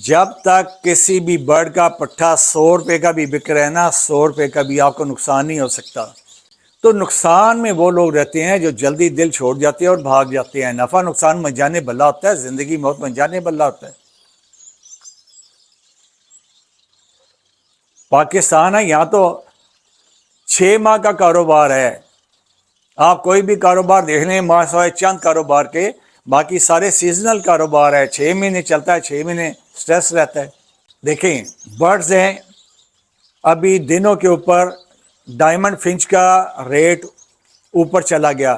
جب تک کسی بھی برڈ کا پٹھا 100 روپے کا بھی بک رہا ہے نا، 100 روپے کا بھی آپ کو نقصان نہیں ہو سکتا۔ تو نقصان میں وہ لوگ رہتے ہیں جو جلدی دل چھوڑ جاتے ہیں اور بھاگ جاتے ہیں۔ نفع نقصان منجانے بلا ہوتا ہے، زندگی موت منجانے بلا ہوتا ہے۔ پاکستان ہے، یہاں تو 6 ماہ کا کاروبار ہے۔ آپ کوئی بھی کاروبار دیکھ لیں، ماہ سوائے چند کاروبار کے، باقی سارے سیزنل کاروبار ہے۔ 6 مہینے چلتا ہے، 6 مہینے سٹریس رہتا ہے۔ دیکھیں برڈز ہیں، ابھی دنوں کے اوپر ڈائمنڈ فنچ کا ریٹ اوپر چلا گیا،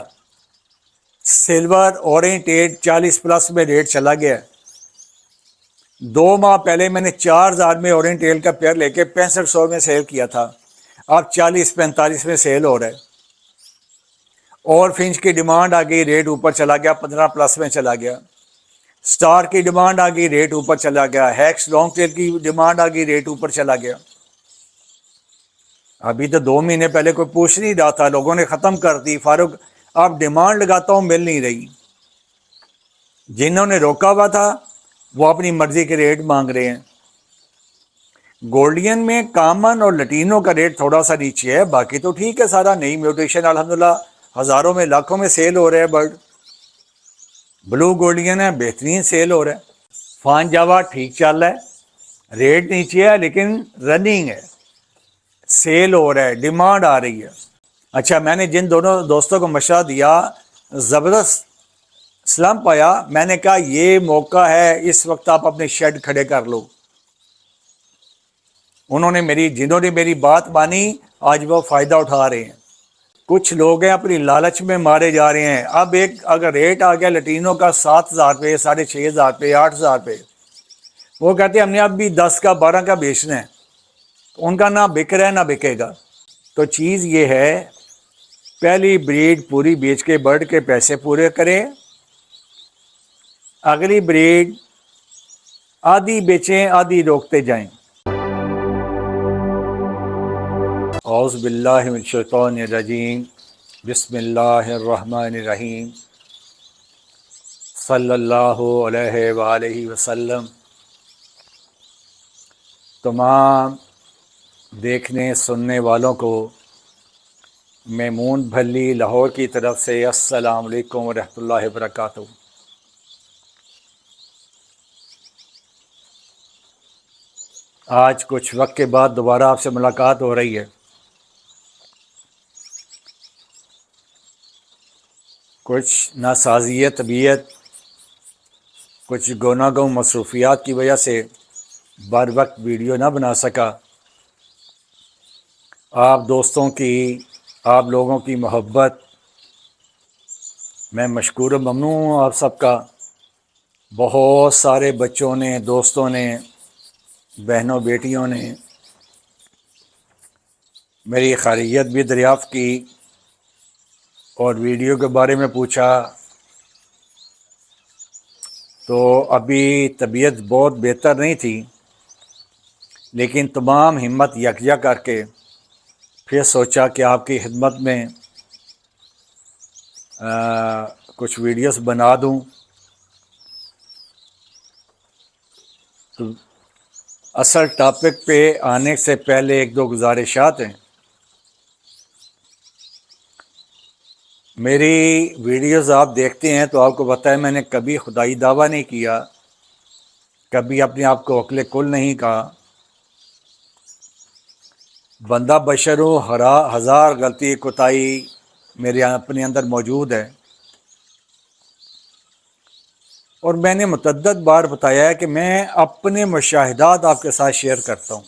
سلور اورینٹیڈ 40+ میں ریٹ چلا گیا۔ 2 ماہ پہلے میں نے 4000 میں اورینٹیل کا پیئر لے کے 6500 میں سیل کیا تھا، اب 40-45 میں سیل ہو رہا ہے۔ اور فنچ کی ڈیمانڈ آ گئی، ریٹ اوپر چلا گیا، 15+ میں چلا گیا۔ سٹار کی ڈیمانڈ آ گئی، ریٹ اوپر چلا گیا۔ ہیکس لانگ ٹیل کی ڈیمانڈ آ گئی، ریٹ اوپر چلا گیا۔ ابھی تو 2 مہینے پہلے کوئی پوچھ نہیں رہا تھا، لوگوں نے ختم کر دی۔ فاروق اب ڈیمانڈ لگاتا ہوں، مل نہیں رہی۔ جنہوں نے روکا ہوا تھا وہ اپنی مرضی کے ریٹ مانگ رہے ہیں۔ گولڈین میں کامن اور لٹینو کا ریٹ تھوڑا سا نیچے ہے، باقی تو ٹھیک ہے سارا۔ نئی میوٹیشن الحمدللہ ہزاروں میں لاکھوں میں سیل ہو رہے ہیں برڈ۔ بلو گولڈین ہے، بہترین سیل ہو رہا ہے۔ فان جاوا ٹھیک چل رہا ہے، ریٹ نیچے ہے لیکن رننگ ہے، سیل ہو رہا ہے، ڈیمانڈ آ رہی ہے۔ اچھا، میں نے جن دونوں دوستوں کو مشورہ دیا، زبردست سلمپ آیا، میں نے کہا یہ موقع ہے، اس وقت آپ اپنے شیڈ کھڑے کر لو۔ جنہوں نے میری بات مانی، آج وہ فائدہ اٹھا رہے ہیں۔ کچھ لوگ ہیں اپنی لالچ میں مارے جا رہے ہیں۔ اب اگر ریٹ آ گیا لٹینو کا 7000 روپے، 6500 روپے، 8000 روپے، وہ کہتے ہیں ہم نے اب بھی 10 کا 12 کا بیچنا ہے، ان کا نہ بک رہا ہے نہ بکے گا۔ تو چیز یہ ہے، پہلی بریڈ پوری بیچ کے برڈ کے پیسے پورے کریں، اگلی بریڈ آدھی بیچیں آدھی روکتے جائیں۔ اعوذ باللہ من الشیطان الرجیم، بسم اللہ الرحمن الرحیم، صلی اللہ علیہ وآلہ وسلم۔ تمام دیکھنے سننے والوں کو میمون بھلی لاہور کی طرف سے السلام علیکم ورحمۃ اللہ وبرکاتہ۔ آج کچھ وقت کے بعد دوبارہ آپ سے ملاقات ہو رہی ہے۔ کچھ ناسازی طبیعت، کچھ گونا گو مصروفیات کی وجہ سے بر وقت ویڈیو نہ بنا سکا۔ آپ دوستوں کی، آپ لوگوں کی محبت، میں مشکور و ممنون ہوں آپ سب کا۔ بہت سارے بچوں نے، دوستوں نے، بہنوں بیٹیوں نے میری خیریت بھی دریافت کی اور ویڈیو کے بارے میں پوچھا۔ تو ابھی طبیعت بہت بہتر نہیں تھی، لیکن تمام ہمت یکجا کر کے پھر سوچا کہ آپ کی خدمت میں کچھ ویڈیوز بنا دوں۔ تو اصل ٹاپک پہ آنے سے پہلے ایک دو گزارشات ہیں۔ میری ویڈیوز آپ دیکھتے ہیں تو آپ کو پتہ ہے میں نے کبھی خدائی دعویٰ نہیں کیا، کبھی اپنے آپ کو عقل کل نہیں کہا۔ بندہ بشر ہوں، ہزار غلطی کوتاہی میرے اپنے اندر موجود ہے، اور میں نے متعدد بار بتایا ہے کہ میں اپنے مشاہدات آپ کے ساتھ شیئر کرتا ہوں۔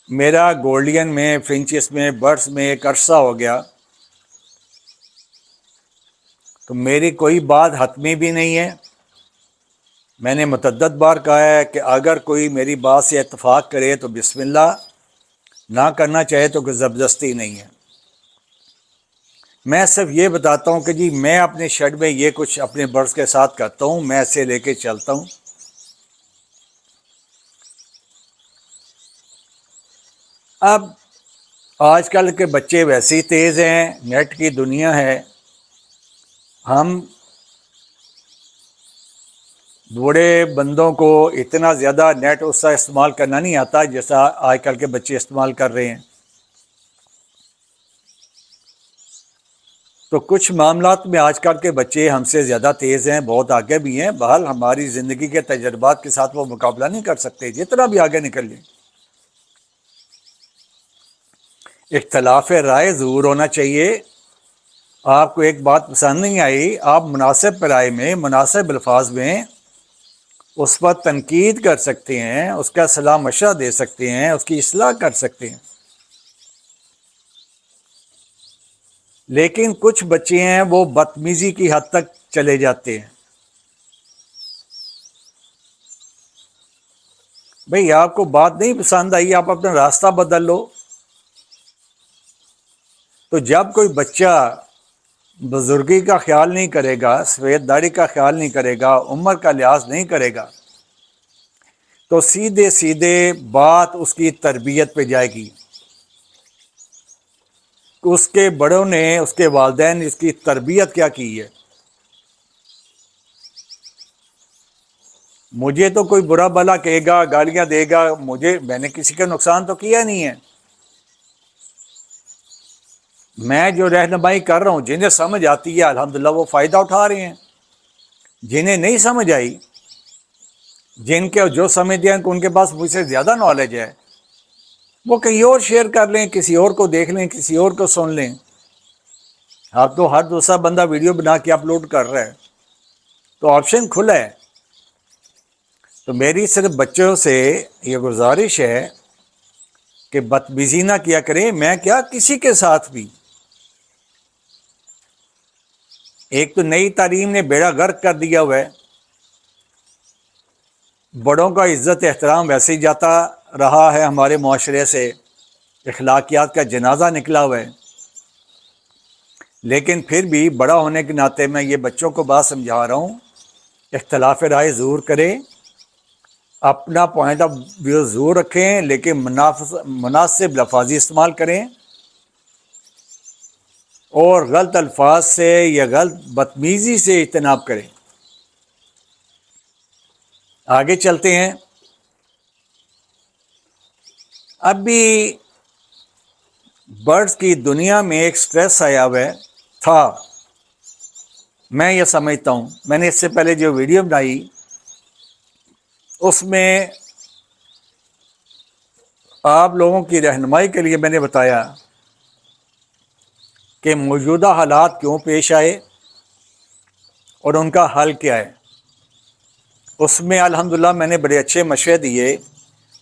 میرا گولڈین میں، فنچز میں، برڈز میں ایک عرصہ ہو گیا، تو میری کوئی بات حتمی بھی نہیں ہے۔ میں نے متعدد بار کہا ہے کہ اگر کوئی میری بات سے اتفاق کرے تو بسم اللہ، نہ کرنا چاہے تو کوئی زبردستی نہیں ہے۔ میں صرف یہ بتاتا ہوں کہ جی میں اپنے شیڈ میں یہ کچھ اپنے برڈز کے ساتھ کرتا ہوں، میں ایسے لے کے چلتا ہوں۔ اب آج کل کے بچے ویسے ہی تیز ہیں، نیٹ کی دنیا ہے، ہم بوڑھے بندوں کو اتنا زیادہ نیٹ اس کا استعمال کرنا نہیں آتا جیسا آج کل کے بچے استعمال کر رہے ہیں. تو کچھ معاملات میں آج کل کے بچے ہم سے زیادہ تیز ہیں، بہت آگے بھی ہیں. بہرحال ہماری زندگی کے تجربات کے ساتھ وہ مقابلہ نہیں کر سکتے جتنا بھی آگے نکل لیں. اختلاف رائے ضرور ہونا چاہیے. آپ کو ایک بات پسند نہیں آئی، آپ مناسب رائے میں، مناسب الفاظ میں اس پر تنقید کر سکتے ہیں، اس کا صلاح مشورہ دے سکتے ہیں، اس کی اصلاح کر سکتے ہیں. لیکن کچھ بچے ہیں وہ بدتمیزی کی حد تک چلے جاتے ہیں. بھئی آپ کو بات نہیں پسند آئی، آپ اپنا راستہ بدل لو. تو جب کوئی بچہ بزرگی کا خیال نہیں کرے گا، سفید داڑھی کا خیال نہیں کرے گا، عمر کا لحاظ نہیں کرے گا، تو سیدھے سیدھے بات اس کی تربیت پہ جائے گی. اس کے بڑوں نے، اس کے والدین نے اس کی تربیت کیا کی ہے. مجھے تو کوئی برا بھلا کہے گا، گالیاں دے گا، میں نے کسی کا نقصان تو کیا نہیں ہے. میں جو رہنمائی کر رہا ہوں، جنہیں سمجھ آتی ہے الحمدللہ وہ فائدہ اٹھا رہے ہیں. جنہیں نہیں سمجھ آئی، جن کے جو سمجھتے ہیں کہ ان کے پاس مجھ سے زیادہ نالج ہے، وہ کہیں اور شیئر کر لیں، کسی اور کو دیکھ لیں، کسی اور کو سن لیں. اب تو ہر دوسرا بندہ ویڈیو بنا کے اپلوڈ کر رہا ہے، تو آپشن کھلا ہے. تو میری صرف بچوں سے یہ گزارش ہے کہ بدتمیزی نہ کیا کریں. میں کیا، کسی کے ساتھ بھی. ایک تو نئی تعلیم نے بیڑا غرق کر دیا ہوا ہے. بڑوں کا عزت احترام ویسے ہی جاتا رہا ہے ہمارے معاشرے سے، اخلاقیات کا جنازہ نکلا ہوا ہے. لیکن پھر بھی بڑا ہونے کے ناطے میں یہ بچوں کو بات سمجھا رہا ہوں، اختلاف رائے ضرور کریں، اپنا پوائنٹ آف ویو ضرور رکھیں، لیکن مناسب لفاظی استعمال کریں، اور غلط الفاظ سے یا غلط بدتمیزی سے اجتناب کریں. آگے چلتے ہیں. اب بھی برڈز کی دنیا میں ایک سٹریس آیا ہوا تھا. میں یہ سمجھتا ہوں، میں نے اس سے پہلے جو ویڈیو بنائی اس میں آپ لوگوں کی رہنمائی کے لیے میں نے بتایا کہ موجودہ حالات کیوں پیش آئے اور ان کا حل کیا ہے. اس میں الحمدللہ میں نے بڑے اچھے مشورے دیے،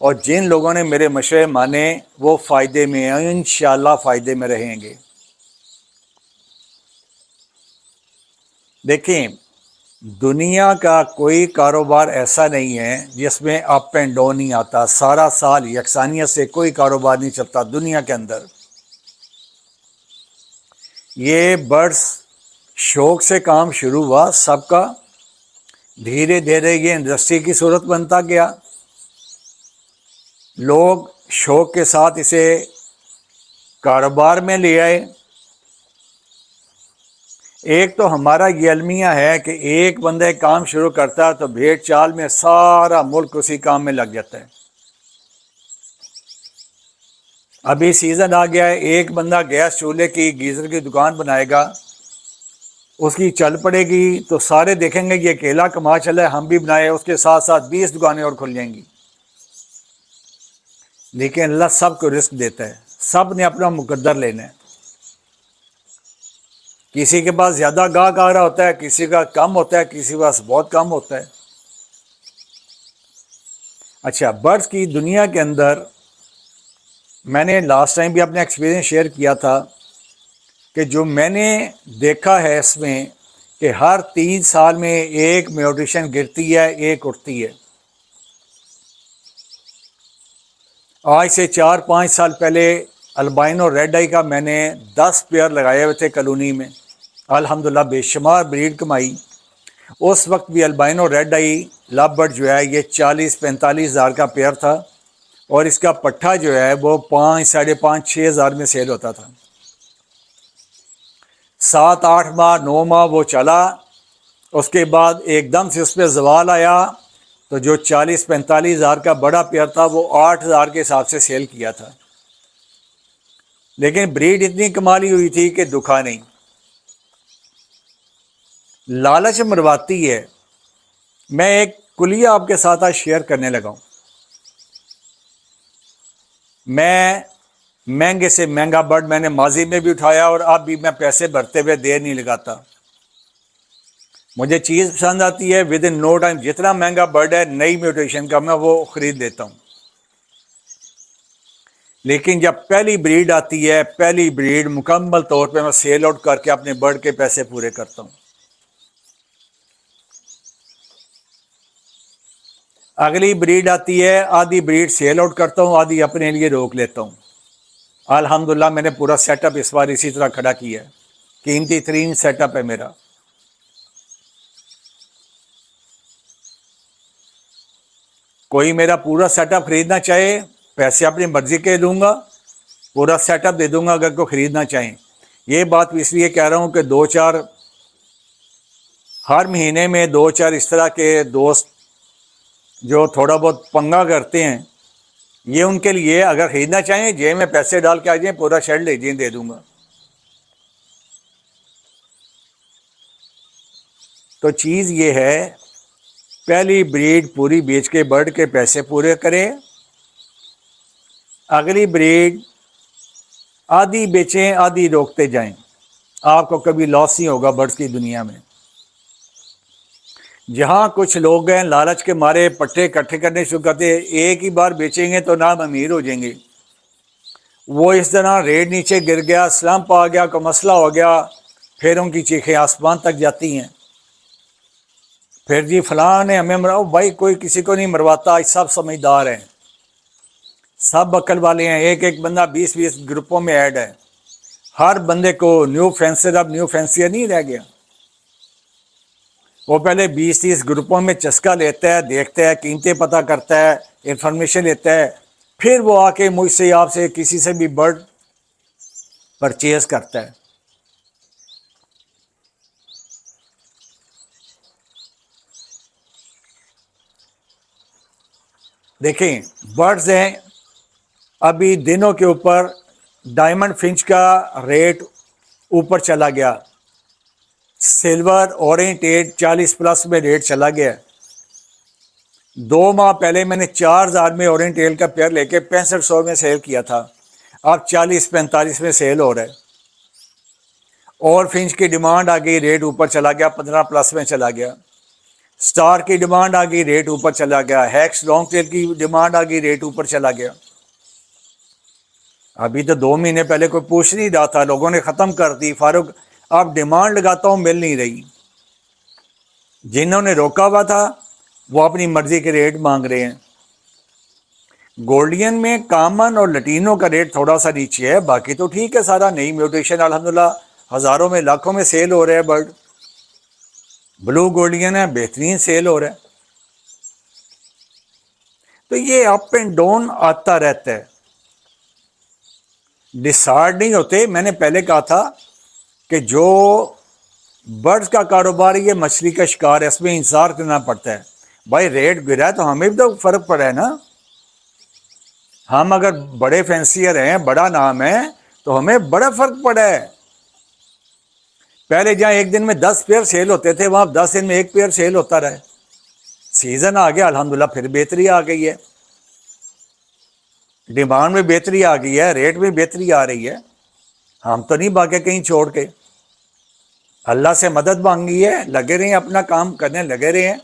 اور جن لوگوں نے میرے مشورے مانے وہ فائدے میں ہیں، انشاءاللہ فائدے میں رہیں گے. دیکھیں، دنیا کا کوئی کاروبار ایسا نہیں ہے جس میں اپ اینڈ ڈاؤن نہیں آتا. سارا سال یکسانیت سے کوئی کاروبار نہیں چلتا دنیا کے اندر. یہ برڈز شوق سے کام شروع ہوا سب کا، دھیرے دھیرے یہ انڈسٹری کی صورت بنتا گیا. لوگ شوق کے ساتھ اسے کاروبار میں لے آئے. ایک تو ہمارا یہ المیہ ہے کہ ایک بندہ کام شروع کرتا ہے تو بھیڑ چال میں سارا ملک اسی کام میں لگ جاتا ہے. ابھی سیزن آ گیا ہے، ایک بندہ گیس چولہے کی، گیزر کی دکان بنائے گا، اس کی چل پڑے گی تو سارے دیکھیں گے یہ اکیلا کما چلا ہے، ہم بھی بنائے. اس کے ساتھ ساتھ 20 دکانیں اور کھل جائیں گی. لیکن اللہ سب کو رزق دیتا ہے، سب نے اپنا مقدر لینا ہے. کسی کے پاس زیادہ گاہک آ رہا ہوتا ہے، کسی کا کم ہوتا ہے، کسی کے پاس بہت کم ہوتا ہے. اچھا، برڈز کی دنیا کے اندر میں نے لاسٹ ٹائم بھی اپنا ایکسپیرینس شیئر کیا تھا کہ جو میں نے دیکھا ہے اس میں کہ ہر 3 سال میں ایک میوٹیشن گرتی ہے، ایک اٹھتی ہے. آج سے 4-5 سال پہلے البائنو ریڈ آئی کا میں نے 10 پیئر لگائے ہوئے تھے کالونی میں. الحمدللہ بے شمار بریڈ کمائی. اس وقت بھی البائنو ریڈ آئی لو برڈ جو ہے یہ 40-45 ہزار کا پیئر تھا، اور اس کا پٹھا جو ہے وہ 5-5.5-6 ہزار میں سیل ہوتا تھا. 7-8 ماہ 9 ماہ وہ چلا، اس کے بعد ایک دم سے اس پہ زوال آیا تو جو 40-45 ہزار کا بڑا پیئر تھا وہ 8,000 کے حساب سے سیل کیا تھا، لیکن بریڈ اتنی کمالی ہوئی تھی کہ دکھا نہیں۔ لالچ مرواتی ہے۔ میں ایک کلیہ آپ کے ساتھ آج شیئر کرنے لگا ہوں۔ میں مہنگے سے مہنگا برڈ میں نے ماضی میں بھی اٹھایا اور اب بھی میں پیسے بھرتے ہوئے دیر نہیں لگاتا۔ مجھے چیز پسند آتی ہے، ود ان نو ٹائم جتنا مہنگا برڈ ہے نئی میوٹیشن کا میں وہ خرید لیتا ہوں۔ لیکن جب پہلی بریڈ آتی ہے، پہلی بریڈ مکمل طور پہ میں سیل آؤٹ کر کے اپنے برڈ کے پیسے پورے کرتا ہوں۔ اگلی بریڈ آتی ہے، آدھی بریڈ سیل آؤٹ کرتا ہوں، آدھی اپنے لیے روک لیتا ہوں۔ الحمدللہ میں نے پورا سیٹ اپ اس بار اسی طرح کھڑا کیا ہے، قیمتی ترین سیٹ اپ ہے میرا۔ کوئی میرا پورا سیٹ اپ خریدنا چاہے، پیسے اپنی مرضی کے دوں گا، پورا سیٹ اپ دے دوں گا اگر کوئی خریدنا چاہیں۔ یہ بات اس لیے کہہ رہا ہوں کہ ہر مہینے میں 2-4 اس طرح کے دوست جو تھوڑا بہت پنگا کرتے ہیں، یہ ان کے لیے اگر خریدنا چاہیں جیب میں پیسے ڈال کے آ جائیں، پورا شیڈ لے جائیں، دے دوں گا۔ تو چیز یہ ہے، پہلی بریڈ پوری بیچ کے برڈ کے پیسے پورے کریں، اگلی بریڈ آدھی بیچیں آدھی روکتے جائیں، آپ کو کبھی لاس نہیں ہوگا برڈز کی دنیا میں۔ جہاں کچھ لوگ ہیں لالچ کے مارے پٹھے اکٹھے کرنے شروع کرتے، ایک ہی بار بیچیں گے تو نام امیر ہو جائیں گے، وہ اس طرح ریٹ نیچے گر گیا، سلمپ آ گیا، کوئی مسئلہ ہو گیا، پھر ان کی چیخیں آسمان تک جاتی ہیں۔ پھر جی فلاں نے ہمیں مرا، بھائی کوئی کسی کو نہیں مرواتا، سب سمجھدار ہیں، سب عقل والے ہیں، ایک ایک بندہ 20 گروپوں میں ایڈ ہے، ہر بندے کو نیو فینسر، اب نیو فینسر نہیں رہ گیا، وہ پہلے 20-30 گروپوں میں چسکا لیتا ہے، دیکھتا ہے، قیمتیں پتہ کرتا ہے، انفارمیشن لیتا ہے، پھر وہ آ کے مجھ سے، آپ سے، کسی سے بھی برڈ پرچیز کرتا ہے۔ دیکھیں برڈز ہیں، ابھی دنوں کے اوپر ڈائمنڈ فنچ کا ریٹ اوپر چلا گیا، سلور اورینٹیڈ 40+ میں ریٹ چلا گیا۔ 2 ماہ پہلے میں نے 4,000 میں اورینٹیل کا پیئر لے کے 6500 میں سیل کیا تھا، اب 40-45 میں سیل ہو رہا ہے۔ اور فنچ کی ڈیمانڈ آ گئی، ریٹ اوپر چلا گیا، 15+ میں چلا گیا۔ سٹار کی ڈیمانڈ آ گئی، ریٹ اوپر چلا گیا۔ ہیکس لانگ ٹیل کی ڈیمانڈ آ گئی، ریٹ اوپر چلا گیا۔ ابھی تو 2 مہینے پہلے کوئی پوچھ نہیں رہا تھا، لوگوں نے ختم کر دی، فاروق اب ڈیمانڈ لگاتا ہوں مل نہیں رہی۔ جنہوں نے روکا ہوا تھا وہ اپنی مرضی کے ریٹ مانگ رہے ہیں۔ گولڈین میں کامن اور لٹینو کا ریٹ تھوڑا سا نیچے ہے، باقی تو ٹھیک ہے سارا، نئی میوٹیشن الحمدللہ ہزاروں میں لاکھوں میں سیل ہو رہے ہیں برڈ۔ بلو گولڈین ہے، بہترین سیل ہو رہا ہے۔ تو یہ اپ اینڈ ڈاؤن آتا رہتا ہے، ڈسارڈ نہیں ہوتے۔ میں نے پہلے کہا تھا کہ جو برڈز کا کاروبار، یہ مچھلی کا شکار ہے، اس میں انتظار کرنا پڑتا ہے۔ بھائی ریٹ گرا ہے تو ہمیں بھی تو فرق پڑا ہے نا، ہم اگر بڑے فینسیئر ہیں، بڑا نام ہے، تو ہمیں بڑا فرق پڑا ہے۔ پہلے جہاں ایک دن میں 10 پیئر سیل ہوتے تھے، وہاں 10 دن میں 1 پیئر سیل ہوتا رہے۔ سیزن آ گیا الحمدللہ، پھر بہتری آ گئی ہے، ڈیمانڈ میں بہتری آ گئی ہے، ریٹ میں بہتری آ رہی ہے۔ ہم تو نہیں بھاگے کہیں چھوڑ کے، اللہ سے مدد مانگی ہے، لگے رہے ہیں، اپنا کام کرنے لگے رہے ہیں۔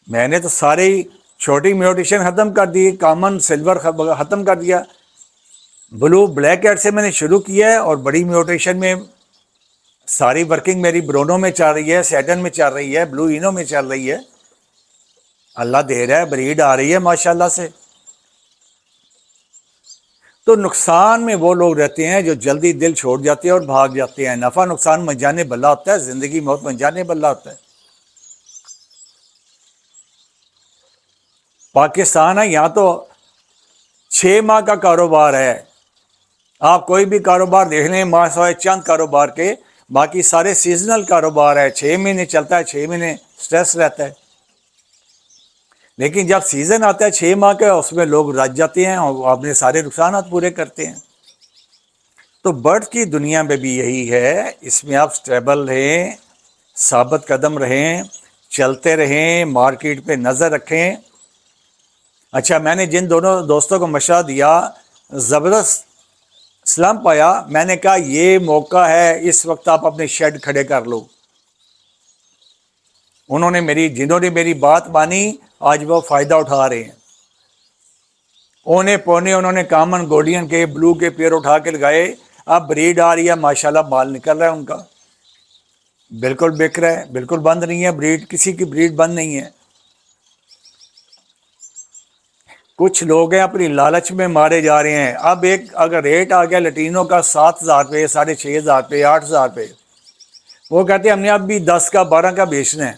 میں نے تو ساری چھوٹی میوٹیشن ختم کر دی، کامن سلور ختم کر دیا، بلو بلیک ہیڈ سے میں نے شروع کیا ہے، اور بڑی میوٹیشن میں ساری ورکنگ میری برونو میں چل رہی ہے، سیٹن میں چل رہی ہے، بلو اینو میں چل رہی ہے۔ اللہ دے رہا ہے، بریڈ آ رہی ہے ماشاءاللہ سے۔ تو نقصان میں وہ لوگ رہتے ہیں جو جلدی دل چھوڑ جاتے ہیں اور بھاگ جاتے ہیں۔ نفع نقصان منجانے بلا ہوتا ہے، زندگی موت منجانے بلا ہوتا ہے۔ پاکستان ہے، یہاں تو 6 ماہ کا کاروبار ہے، آپ کوئی بھی کاروبار دیکھ لیں، ماہ سوائے چند کاروبار کے، باقی سارے سیزنل کاروبار ہے، 6 مہینے چلتا ہے، 6 مہینے سٹریس رہتا ہے، لیکن جب سیزن آتا ہے 6 ماہ کا اس میں لوگ رج جاتے ہیں اور اپنے سارے نقصانات پورے کرتے ہیں۔ تو برڈ کی دنیا میں بھی یہی ہے، اس میں آپ سٹیبل رہیں، ثابت قدم رہیں، چلتے رہیں، مارکیٹ پہ نظر رکھیں۔ اچھا، میں نے جن دونوں دوستوں کو مشورہ دیا، زبردست سلمپ آیا، میں نے کہا یہ موقع ہے، اس وقت آپ اپنے شیڈ کھڑے کر لو۔ جنہوں نے میری بات مانی آج وہ فائدہ اٹھا رہے ہیں۔ اونے پونے انہوں نے کامن گولڈین کے بلو کے پیئر اٹھا کے لگائے، اب بریڈ آ رہی ہے، ماشاءاللہ مال نکل رہا ہے ان کا، بالکل بک رہا ہے، بالکل بند نہیں ہے بریڈ، کسی کی بریڈ بند نہیں ہے۔ کچھ لوگ ہیں اپنی لالچ میں مارے جا رہے ہیں۔ اب اگر ریٹ آ گیا لٹینوں کا 7,000 پہ، 6,500 پہ، 8,000 پہ، وہ کہتے ہیں ہم نے اب بھی 10 کا 12 کا بیچنا ہے،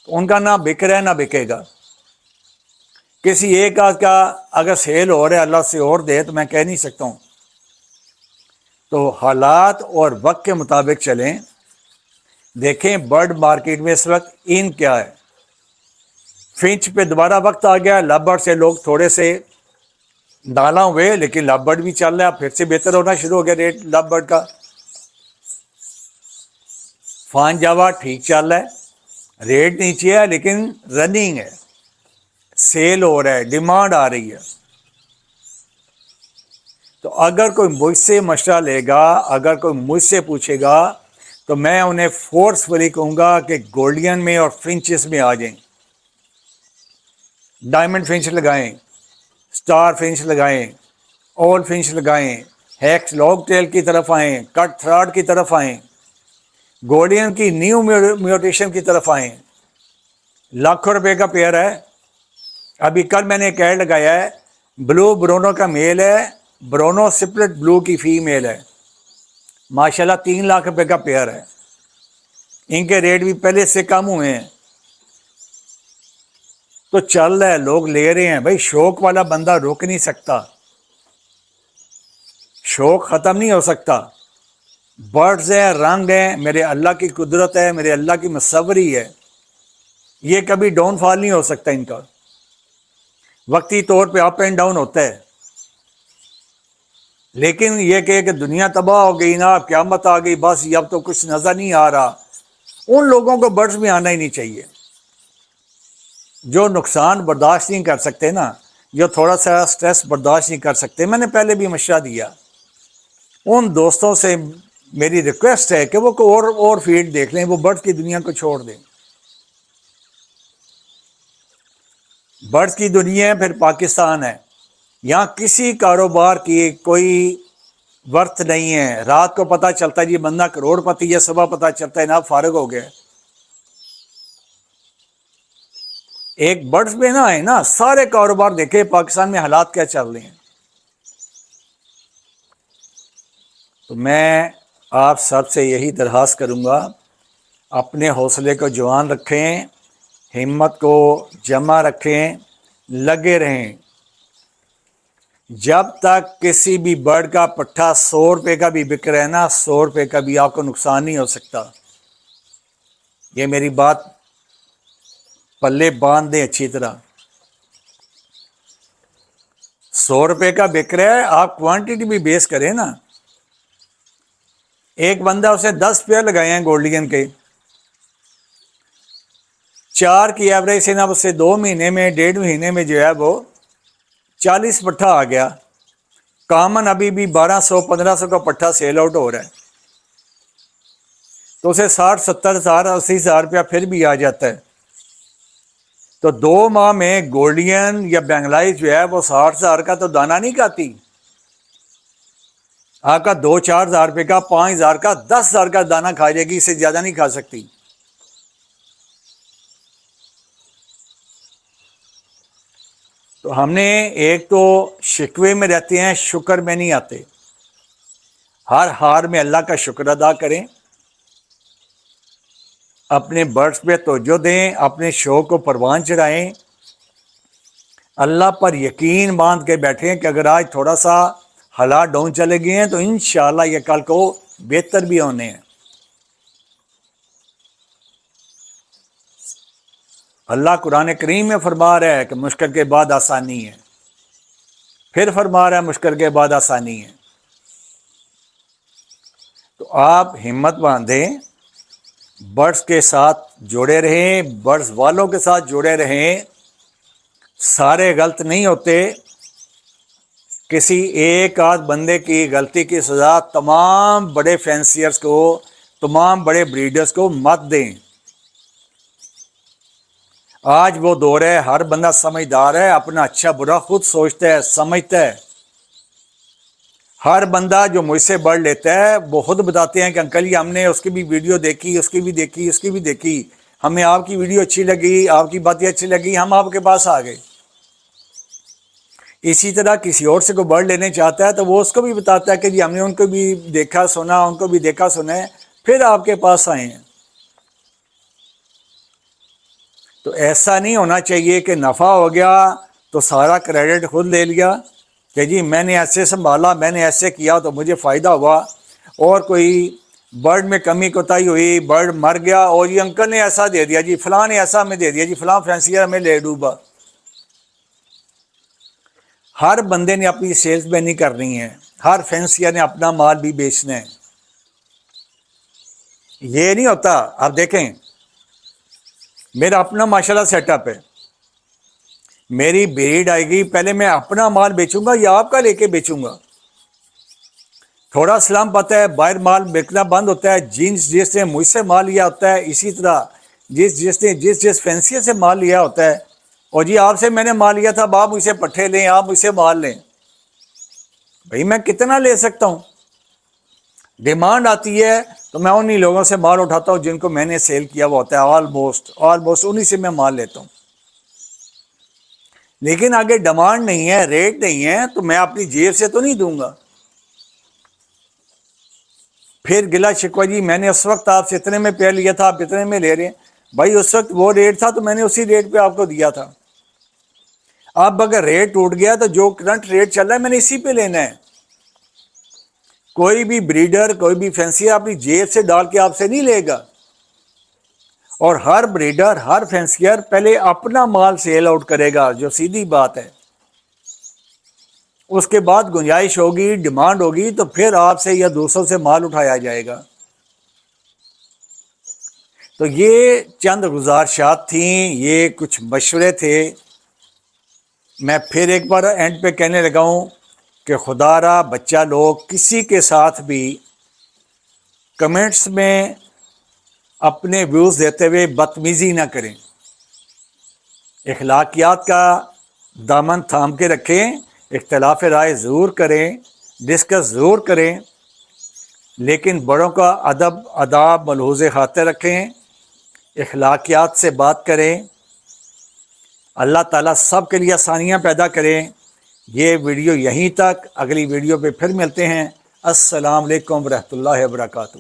ان کا نہ بک رہا ہے نہ بکے گا۔ کسی ایک آدھ کا اگر سیل ہو رہا ہے، اللہ سے اور دے، تو میں کہہ نہیں سکتا ہوں۔ تو حالات اور وقت کے مطابق چلیں۔ دیکھیں برڈ مارکیٹ میں اس وقت ان کیا ہے۔ فنچ پہ دوبارہ وقت آ گیا، لو برڈ سے لوگ تھوڑے سے ڈالا ہوئے، لیکن لو برڈ بھی چل رہا ہے، پھر سے بہتر ہونا شروع ہو گیا ریٹ لو برڈ کا۔ فان جاوا ٹھیک چل رہا ہے، ریٹ نیچے ہے لیکن رننگ ہے، سیل ہو رہا ہے، ڈیمانڈ آ رہی ہے۔ تو اگر کوئی مجھ سے مشورہ لے گا، اگر کوئی مجھ سے پوچھے گا، تو میں انہیں فورسفلی کہوں گا کہ گولڈین میں اور فنچز میں آ جائیں، ڈائمنڈ فنچ لگائیں، سٹار فنچ لگائیں، اول فنچ لگائیں، ہیکس لانگ ٹیل کی طرف آئیں، کٹ تھراڈ کی طرف آئیں، گولڈین کی نیو میوٹیشن کی طرف آئیں۔ لاکھوں روپے کا پیئر ہے۔ ابھی کل میں نے ایک ایڈ لگایا ہے، بلو برونو کا میل ہے، برونو سپلٹ بلو کی فیمیل ہے، ماشاءاللہ 3 لاکھ روپے کا پیئر ہے۔ ان کے ریٹ بھی پہلے سے کم ہوئے ہیں۔ تو چل رہا ہے، لوگ لے رہے ہیں۔ بھائی شوق والا بندہ روک نہیں سکتا، شوق ختم نہیں ہو سکتا۔ برڈز ہیں، رنگ ہیں، میرے اللہ کی قدرت ہے، میرے اللہ کی مصوری ہے، یہ کبھی ڈاؤن فال نہیں ہو سکتا ان کا، وقتی طور پہ اپ اینڈ ڈاؤن ہوتا ہے۔ لیکن یہ کہ دنیا تباہ ہو گئی نا، قیامت آ گئی، بس اب تو کچھ نظر نہیں آ رہا، ان لوگوں کو برڈز میں آنا ہی نہیں چاہیے۔ جو نقصان برداشت نہیں کر سکتے نا، جو تھوڑا سا سٹریس برداشت نہیں کر سکتے، میں نے پہلے بھی مشورہ دیا، ان دوستوں سے میری ریکویسٹ ہے کہ وہ کوئی اور فیلڈ دیکھ لیں، وہ برڈز کی دنیا کو چھوڑ دیں۔ برڈز کی دنیا ہے، پھر پاکستان ہے، یہاں کسی کاروبار کی کوئی ورتھ نہیں ہے۔ رات کو پتہ چلتا ہے یہ بندہ کروڑ پتی ہے، صبح پتہ چلتا ہے نا فارغ ہو گیا۔ ایک برڈز پہ نہ آئے نا، سارے کاروبار دیکھے پاکستان میں حالات کیا چل رہے ہیں۔ تو میں آپ سب سے یہی درخواست کروں گا، اپنے حوصلے کو جوان رکھیں، ہمت کو جمع رکھیں، لگے رہیں۔ جب تک کسی بھی برڈ کا پٹھا 100 روپے کا بھی بک رہا ہے نا، 100 روپے کا بھی آپ کو نقصان نہیں ہو سکتا۔ یہ میری بات پلے باندھ دیں اچھی طرح۔ 100 روپے کا بک رہا ہے، آپ کوانٹٹی بھی بیس کریں نا۔ ایک بندہ اسے 10 پیئر لگائے ہیں گولڈین کے، 4 کی ایوریج سے نا، اس سے 2 مہینے میں 1.5 مہینے میں جو ہے وہ 40 پٹھا آ گیا۔ کامن ابھی بھی 1200-1500 کا پٹھا سیل آؤٹ ہو رہا ہے، تو اسے 60-70 ہزار 80 ہزار روپیہ پھر بھی آ جاتا ہے۔ تو 2 ماہ میں گولڈین یا بینگلائز جو ہے وہ 60 ہزار کا تو دانا نہیں کھاتی، آپ کا 2-4 ہزار روپے کا، 5 ہزار کا، 10 ہزار کا دانا کھا جائے گی، اس سے زیادہ نہیں کھا سکتی۔ تو ہم نے ایک تو شکوے میں رہتے ہیں، شکر میں نہیں آتے۔ ہر ہار میں اللہ کا شکر ادا کریں، اپنے برڈز پہ توجہ دیں، اپنے شوق کو پروان چڑھائیں، اللہ پر یقین باندھ کے بیٹھیں کہ اگر آج تھوڑا سا حالات ڈاؤن چلے گئے ہیں تو انشاءاللہ یہ کل کو بہتر بھی ہونے ہیں۔ اللہ قرآن کریم میں فرما رہا ہے کہ مشکل کے بعد آسانی ہے، پھر فرما رہا ہے مشکل کے بعد آسانی ہے۔ تو آپ ہمت باندھیں، برڈز کے ساتھ جڑے رہیں، برڈز والوں کے ساتھ جڑے رہیں۔ سارے غلط نہیں ہوتے، کسی ایک آدھ بندے کی غلطی کی سزا تمام بڑے فینسیئرز کو، تمام بڑے بریڈرز کو مت دیں۔ آج وہ دور ہے، ہر بندہ سمجھدار ہے، اپنا اچھا برا خود سوچتا ہے، سمجھتا ہے۔ ہر بندہ جو مجھ سے بڑھ لیتا ہے وہ خود بتاتے ہیں کہ انکل جی ہم نے اس کی بھی ویڈیو دیکھی، اس کی بھی دیکھی، اس کی بھی دیکھی، ہمیں آپ کی ویڈیو اچھی لگی، آپ کی باتیں اچھی لگی، ہم آپ کے پاس آ گئے۔ اسی طرح کسی اور سے کوئی بڑھ لینے چاہتا ہے تو وہ اس کو بھی بتاتا ہے کہ جی ہم نے ان کو بھی دیکھا سنا، ان کو بھی دیکھا سنا ہے، پھر آپ کے پاس آئے ہیں۔ تو ایسا نہیں ہونا چاہیے کہ نفع ہو گیا تو سارا کریڈٹ خود لے لیا کہ جی میں نے ایسے سنبھالا، میں نے ایسے کیا تو مجھے فائدہ ہوا، اور کوئی برڈ میں کمی کوتاہی ہوئی، برڈ مر گیا اور یہ انکل نے ایسا دے دیا، جی فلاں نے ایسا ہمیں دے دیا، جی فلاں فینسیئر ہمیں لے ڈوبا۔ ہر بندے نے اپنی سیلز میں نہیں کرنی ہے، ہر فینسیئر نے اپنا مال بھی بیچنا ہے۔ یہ نہیں ہوتا، آپ دیکھیں میرا اپنا ماشاءاللہ سیٹ اپ ہے، میری بریڈ آئے گی، پہلے میں اپنا مال بیچوں گا یا آپ کا لے کے بیچوں گا؟ تھوڑا سلام پاتا ہے، باہر مال بکنا بند ہوتا ہے، جس نے مجھ سے مال لیا ہوتا ہے، اسی طرح جس فینسیئر سے مال لیا ہوتا ہے، اور جی آپ سے میں نے مال لیا تھا، اب آپ مجھ سے پٹھے لیں، آپ مجھ سے مال لیں۔ بھئی میں کتنا لے سکتا ہوں؟ ڈیمانڈ آتی ہے تو میں انہی لوگوں سے مال اٹھاتا ہوں جن کو میں نے سیل کیا ہوا ہوتا ہے، آلموسٹ انہی سے میں مال لیتا ہوں۔ لیکن آگے ڈیمانڈ نہیں ہے، ریٹ نہیں ہے، تو میں اپنی جیب سے تو نہیں دوں گا۔ پھر گلا شکوہ جی میں نے اس وقت آپ سے اتنے میں پیر لیا تھا، آپ اتنے میں لے رہے ہیں۔ بھائی اس وقت وہ ریٹ تھا تو میں نے اسی ریٹ پہ آپ کو دیا تھا۔ اب اگر ریٹ ٹوٹ گیا تو جو کرنٹ ریٹ چل رہا ہے میں نے اسی پہ لینا ہے۔ کوئی بھی بریڈر، کوئی بھی فینسیئر اپنی جیب سے ڈال کے آپ سے نہیں لے گا، اور ہر بریڈر، ہر فینسیئر پہلے اپنا مال سیل آؤٹ کرے گا، جو سیدھی بات ہے۔ اس کے بعد گنجائش ہوگی، ڈیمانڈ ہوگی تو پھر آپ سے یا دوسروں سے مال اٹھایا جائے گا۔ تو یہ چند گزارشات تھیں، یہ کچھ مشورے تھے۔ میں پھر ایک بار اینڈ پہ کہنے لگا ہوں کہ خدا را بچہ لوگ کسی کے ساتھ بھی کمنٹس میں اپنے ویوز دیتے ہوئے بدتمیزی نہ کریں، اخلاقیات کا دامن تھام کے رکھیں، اختلاف رائے ضرور کریں، ڈسکس ضرور کریں، لیکن بڑوں کا ادب، آداب ملحوظ خاطر رکھیں، اخلاقیات سے بات کریں۔ اللہ تعالیٰ سب کے لیے آسانیاں پیدا کریں۔ یہ ویڈیو یہیں تک، اگلی ویڈیو پہ پھر ملتے ہیں۔ السلام علیکم ورحمۃ اللہ وبرکاتہ۔